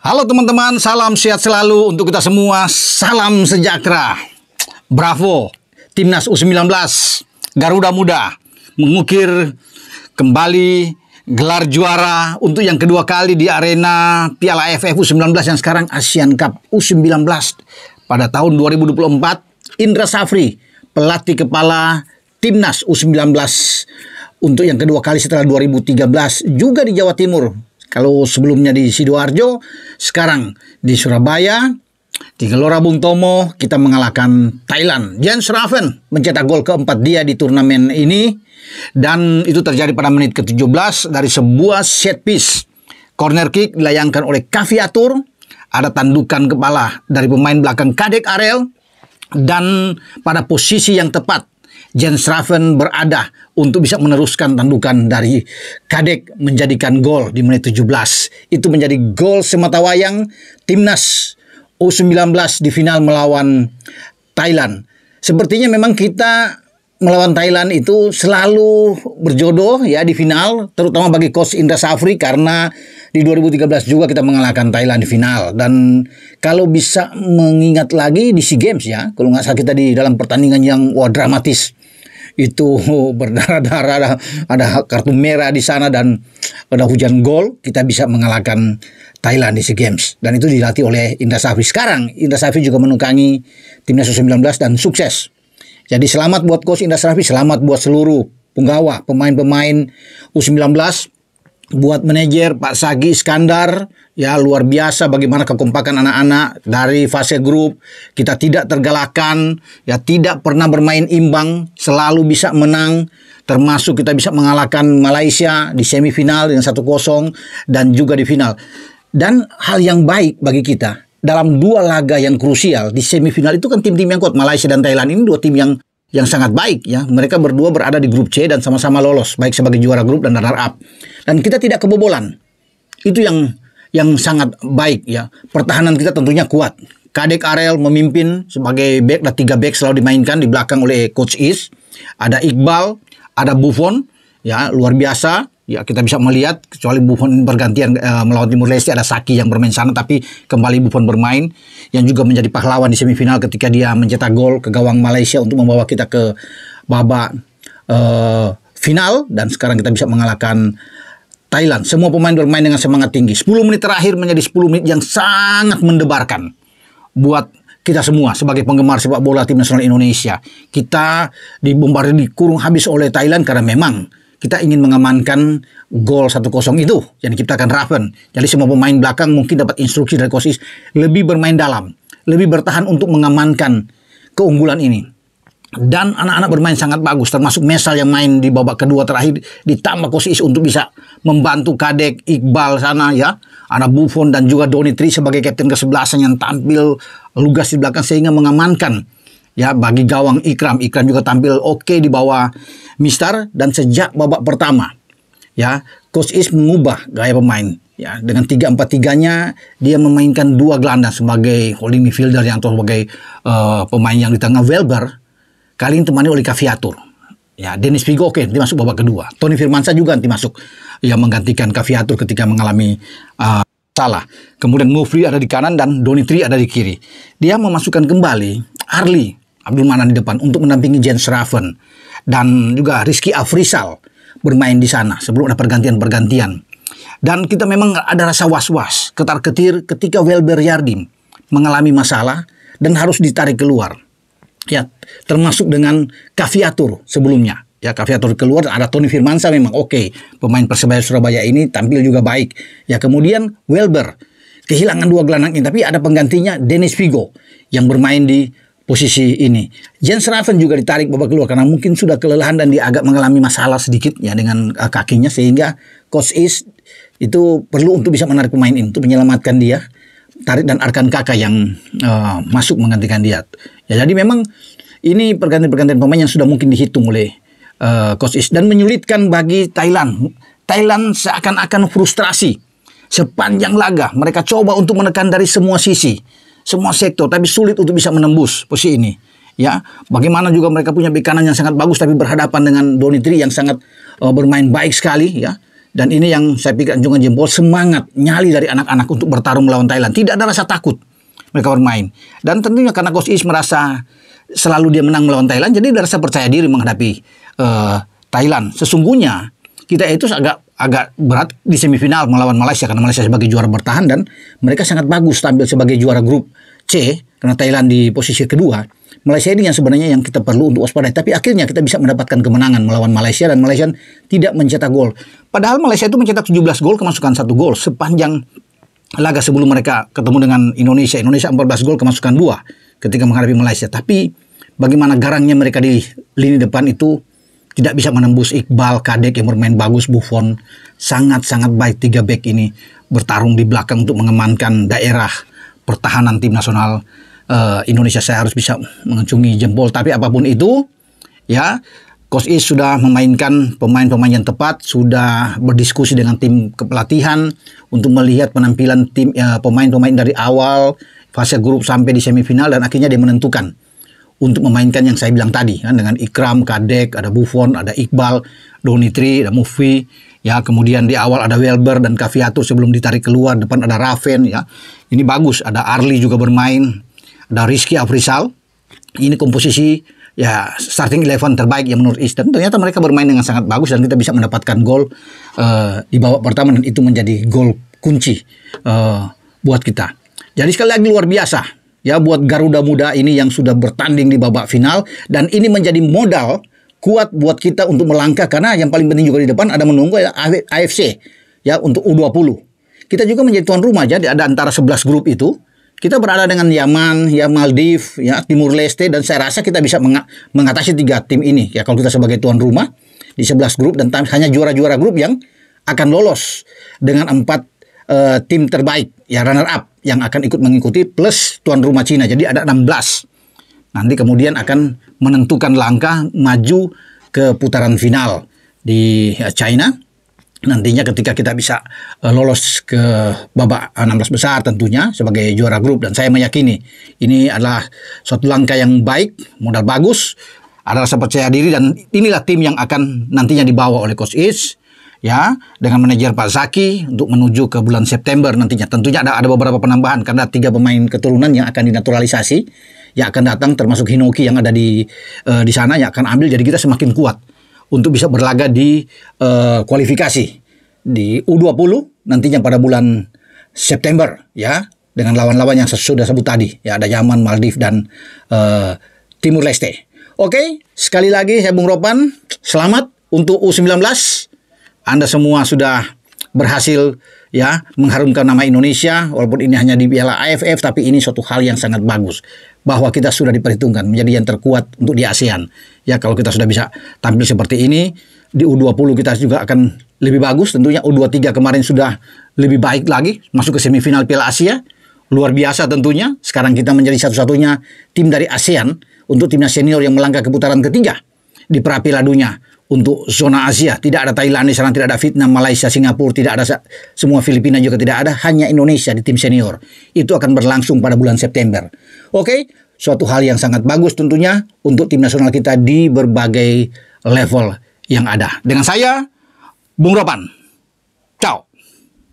Halo teman-teman, salam sehat selalu untuk kita semua. Salam sejahtera. Bravo, Timnas U19 Garuda Muda mengukir kembali gelar juara untuk yang kedua kali di arena Piala AFF U19 yang sekarang Asian Cup U19 pada tahun 2024. Indra Safri, pelatih kepala Timnas U19 untuk yang kedua kali setelah 2013 juga di Jawa Timur. Kalau sebelumnya di Sidoarjo, sekarang di Surabaya, di Gelora Bung Tomo, kita mengalahkan Thailand. Jens Raven mencetak gol keempat dia di turnamen ini. Dan itu terjadi pada menit ke-17 dari sebuah set piece. Corner kick dilayangkan oleh Caviatur. Ada tandukan kepala dari pemain belakang Kadek Arel. Dan pada posisi yang tepat, Jens Raven berada untuk bisa meneruskan tandukan dari Kadek menjadikan gol di menit 17. Itu menjadi gol sematawayang Timnas U19 di final melawan Thailand. Sepertinya memang kita melawan Thailand itu selalu berjodoh ya di final, terutama bagi coach Indra Safri karena di 2013 juga kita mengalahkan Thailand di final. Dan kalau bisa mengingat lagi di SEA Games ya, kalau nggak salah kita di dalam pertandingan yang dramatis itu berdarah-darah, ada kartu merah di sana dan ada hujan gol, kita bisa mengalahkan Thailand di SEA Games. Dan itu dilatih oleh Indra Safri. Sekarang Indra Safri juga menukangi Timnas U19 dan sukses. Jadi selamat buat coach Indra Safri, selamat buat seluruh penggawa, pemain-pemain U19, buat manajer Pak Sagi Iskandar, ya luar biasa bagaimana kekompakan anak-anak dari fase grup. Kita tidak tergalakkan, ya tidak pernah bermain imbang, selalu bisa menang. Termasuk kita bisa mengalahkan Malaysia di semifinal dengan 1-0 dan juga di final. Dan hal yang baik bagi kita, dalam dua laga yang krusial di semifinal itu kan tim-tim yang kuat. Malaysia dan Thailand ini dua tim yang sangat baik ya. Mereka berdua berada di grup C dan sama-sama lolos baik sebagai juara grup dan runner up. Dan kita tidak kebobolan. Itu yang sangat baik ya. Pertahanan kita tentunya kuat. Kadek Arel memimpin sebagai back dan 3 back selalu dimainkan di belakang oleh coach Is. Ada Iqbal, ada Buffon ya, luar biasa. Ya kita bisa melihat kecuali Buffon bergantian melawan Timur Leste, ada Saki yang bermain sana tapi kembali Buffon bermain yang juga menjadi pahlawan di semifinal ketika dia mencetak gol ke gawang Malaysia untuk membawa kita ke babak final dan sekarang kita bisa mengalahkan Thailand. Semua pemain bermain dengan semangat tinggi. 10 menit terakhir menjadi 10 menit yang sangat mendebarkan buat kita semua sebagai penggemar sepak bola tim nasional Indonesia. Kita dibombardir, dikurung habis oleh Thailand karena memang kita ingin mengamankan gol 1-0 itu yang diciptakan Raven. Jadi semua pemain belakang mungkin dapat instruksi dari coach Is lebih bermain dalam, lebih bertahan untuk mengamankan keunggulan ini. Dan anak-anak bermain sangat bagus, termasuk Mesal yang main di babak kedua terakhir, ditambah coach Is untuk bisa membantu Kadek, Iqbal sana ya. Ada Buffon dan juga Donitri sebagai kapten ke-11 yang tampil lugas di belakang sehingga mengamankan ya bagi gawang Ikram. Ikram juga tampil oke di bawah Mister. Dan sejak babak pertama ya coach Is mengubah gaya pemain ya dengan 3-4-3-nya. Dia memainkan 2 gelandang sebagai holding midfielder yang atau sebagai pemain yang di tengah. Welber kali ini ditemani oleh Caviatur ya. Dennis Figo oke nanti masuk babak kedua. Tony Firmansyah juga nanti masuk yang menggantikan Caviatur ketika mengalami salah. Kemudian Mufri ada di kanan dan Donitri ada di kiri. Dia memasukkan kembali Arli Abdul Manan di depan untuk mendampingi Jens Raven. Dan juga Rizky Afrizal bermain di sana sebelum ada pergantian-pergantian. Dan kita memang ada rasa was-was, ketar-ketir ketika Welber Yardim mengalami masalah dan harus ditarik keluar. Ya, termasuk dengan Caviatur sebelumnya. Ya, Caviatur keluar, ada Tony Firmansyah memang oke. Pemain Persebaya Surabaya ini tampil juga baik. Ya, kemudian Welber kehilangan 2 gelandang ini, tapi ada penggantinya Dennis Figo yang bermain di posisi ini. Jens Raven juga ditarik babak kedua karena mungkin sudah kelelahan dan dia agak mengalami masalah sedikit ya dengan kakinya, sehingga coach Is itu perlu untuk bisa menarik pemain ini untuk menyelamatkan dia. Tarik dan Arkan Kakak yang masuk menggantikan dia. Ya, jadi memang ini pergantian-pergantian pemain yang sudah mungkin dihitung oleh coach Is dan menyulitkan bagi Thailand. Thailand seakan-akan frustrasi sepanjang laga. Mereka coba untuk menekan dari semua sisi, semua sektor, tapi sulit untuk bisa menembus posisi ini. Ya, bagaimana juga mereka punya bek kanan yang sangat bagus, tapi berhadapan dengan Donitri yang sangat bermain baik sekali. Ya, Dan ini yang saya pikir acungkan jempol, semangat, nyali dari anak-anak untuk bertarung melawan Thailand. Tidak ada rasa takut mereka bermain. Dan tentunya karena Coach Is merasa selalu dia menang melawan Thailand, jadi ada rasa percaya diri menghadapi Thailand. Sesungguhnya kita itu agak berat di semifinal melawan Malaysia, karena Malaysia sebagai juara bertahan dan mereka sangat bagus tampil sebagai juara grup C, karena Thailand di posisi kedua. Malaysia ini yang sebenarnya yang kita perlu untuk waspadai. Tapi akhirnya kita bisa mendapatkan kemenangan melawan Malaysia dan Malaysia tidak mencetak gol. Padahal Malaysia itu mencetak 17 gol, kemasukan 1 gol sepanjang laga sebelum mereka ketemu dengan Indonesia. Indonesia 14 gol, kemasukan 2 ketika menghadapi Malaysia. Tapi bagaimana garangnya mereka di lini depan itu tidak bisa menembus Iqbal, Kadek yang bermain bagus, Buffon. Sangat-sangat baik 3 back ini bertarung di belakang untuk mengamankan daerah pertahanan tim nasional Indonesia. Saya harus bisa mengacungi jempol. Tapi apapun itu, ya, Coach Is sudah memainkan pemain-pemain yang tepat, sudah berdiskusi dengan tim kepelatihan untuk melihat penampilan tim pemain-pemain dari awal fase grup sampai di semifinal, dan akhirnya dia menentukan untuk memainkan yang saya bilang tadi, kan, dengan Ikram, Kadek, ada Buffon, ada Iqbal, Donitri, ada Mufi, ya, kemudian di awal ada Welber dan Kaviatur sebelum ditarik keluar, depan ada Raven, ya. Ini bagus, ada Arli juga bermain, ada Rizky Afrizal. Ini komposisi ya starting 11 terbaik yang menurut Is, dan ternyata mereka bermain dengan sangat bagus dan kita bisa mendapatkan gol di babak pertama, dan itu menjadi gol kunci buat kita. Jadi sekali lagi luar biasa ya buat Garuda Muda ini yang sudah bertanding di babak final, dan ini menjadi modal kuat buat kita untuk melangkah, karena yang paling penting juga di depan ada menunggu ya AFC ya untuk U20. Kita juga menjadi tuan rumah, jadi ada antara 11 grup itu. Kita berada dengan Yaman, ya Maldives, ya Timur Leste, dan saya rasa kita bisa mengatasi 3 tim ini. Ya kalau kita sebagai tuan rumah di 11 grup, dan hanya juara-juara grup yang akan lolos dengan 4 tim terbaik, ya runner up yang akan ikut mengikuti plus tuan rumah Cina. Jadi ada 16. Nanti kemudian akan menentukan langkah maju ke putaran final di China. Nantinya ketika kita bisa lolos ke babak 16 besar tentunya sebagai juara grup, dan saya meyakini ini adalah suatu langkah yang baik, modal bagus, ada rasa percaya diri, dan inilah tim yang akan nantinya dibawa oleh Coach Is ya dengan manajer Pak Zaki untuk menuju ke bulan September nantinya. Tentunya ada beberapa penambahan karena 3 pemain keturunan yang akan dinaturalisasi yang akan datang, termasuk Hinoki yang ada di sana yang akan ambil, jadi kita semakin kuat untuk bisa berlaga di kualifikasi di U20 nantinya pada bulan September ya, dengan lawan-lawan yang sudah sebut tadi ya, ada Yaman, Maldives, dan Timur Leste. Oke, sekali lagi saya Bung Ropan, selamat untuk U19. Anda semua sudah berhasil ya mengharumkan nama Indonesia, walaupun ini hanya di Piala AFF, tapi ini suatu hal yang sangat bagus bahwa kita sudah diperhitungkan menjadi yang terkuat untuk di ASEAN. Ya kalau kita sudah bisa tampil seperti ini di U20, kita juga akan lebih bagus. Tentunya U23 kemarin sudah lebih baik lagi, masuk ke semifinal Piala Asia. Luar biasa tentunya. Sekarang kita menjadi satu-satunya tim dari ASEAN untuk timnas senior yang melangkah ke putaran ketiga di pra Piala Dunia untuk zona Asia. Tidak ada Thailand di sana, tidak ada Vietnam, Malaysia, Singapura, tidak ada semua, Filipina juga tidak ada, hanya Indonesia di tim senior. Itu akan berlangsung pada bulan September. Oke, suatu hal yang sangat bagus tentunya untuk tim nasional kita di berbagai level yang ada. Dengan saya, Bung Ropan.